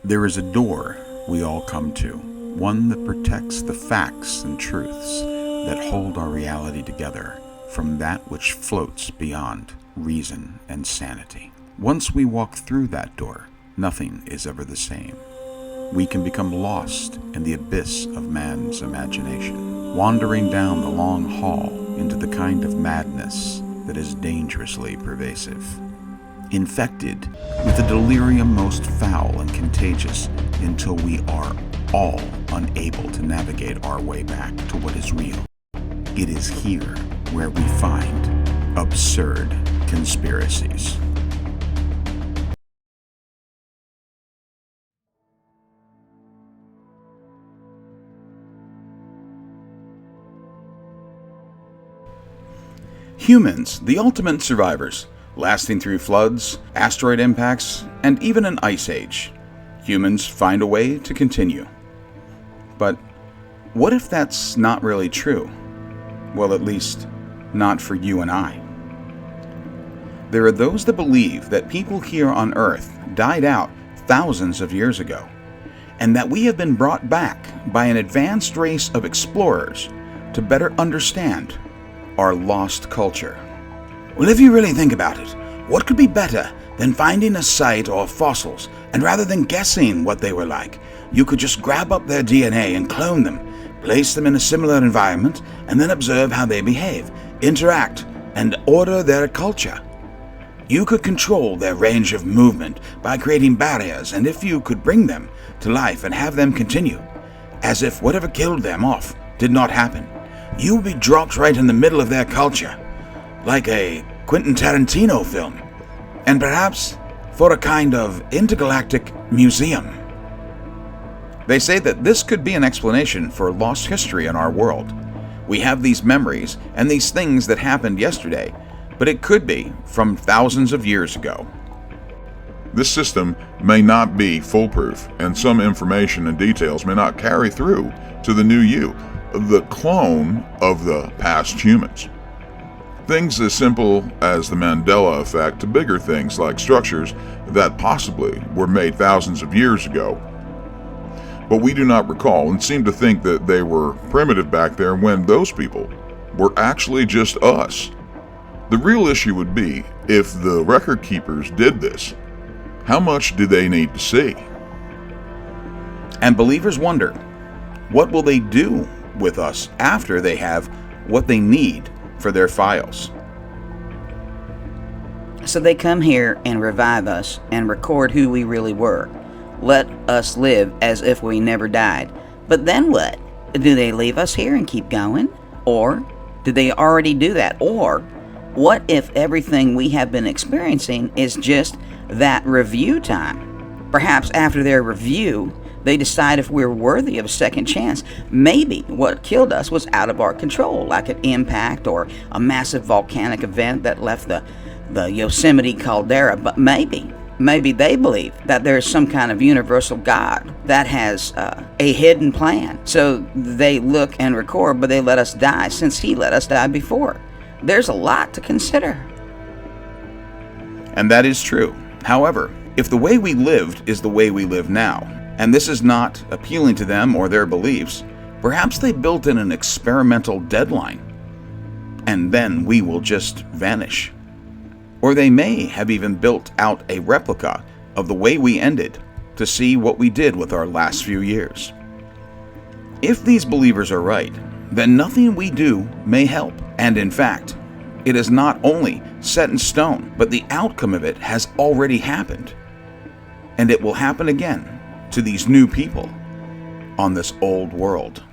There is a door we all come to, one that protects the facts and truths that hold our reality together from that which floats beyond reason and sanity. Once we walk through that door, nothing is ever the same. We can become lost in the abyss of man's imagination, wandering down the long hall into the kind of madness that is dangerously pervasive, infected with a delirium most foul and contagious until we are all unable to navigate our way back to what is real. It is here where we find absurd conspiracies. Humans, the ultimate survivors, lasting through floods, asteroid impacts, and even an ice age. Humans find a way to continue. But what if that's not really true? Well, at least, not for you and I. There are those that believe that people here on Earth died out thousands of years ago, and that we have been brought back by an advanced race of explorers to better understand our lost culture. Well, if you really think about it, what could be better than finding a site or fossils, and rather than guessing what they were like, you could just grab up their DNA and clone them, place them in a similar environment, and then observe how they behave, interact, and order their culture. You could control their range of movement by creating barriers, and if you could bring them to life and have them continue, as if whatever killed them off did not happen, you would be dropped right in the middle of their culture, like a Quentin Tarantino film, and perhaps for a kind of intergalactic museum. They say that this could be an explanation for lost history in our world. We have these memories and these things that happened yesterday, but it could be from thousands of years ago. This system may not be foolproof, and some information and details may not carry through to the new you, the clone of the past humans. Things as simple as the Mandela effect to bigger things like structures that possibly were made thousands of years ago. But we do not recall and seem to think that they were primitive back there when those people were actually just us. The real issue would be if the record keepers did this, how much do they need to see? And believers wonder, what will they do with us after they have what they need for their files? So they come here and revive us and record who we really were. Let us live as if we never died. But then what? Do they leave us here and keep going? Or did they already do that? Or what if everything we have been experiencing is just that review time? Perhaps after their review, they decide if we're worthy of a second chance. Maybe what killed us was out of our control, like an impact or a massive volcanic event that left the Yosemite caldera. But maybe they believe that there's some kind of universal God that has a hidden plan. So they look and record, but they let us die since he let us die before. There's a lot to consider. And that is true. However, if the way we lived is the way we live now, and this is not appealing to them or their beliefs, perhaps they built in an experimental deadline, and then we will just vanish. Or they may have even built out a replica of the way we ended to see what we did with our last few years. If these believers are right, then nothing we do may help. And in fact, it is not only set in stone, but the outcome of it has already happened. And it will happen again to these new people on this old world.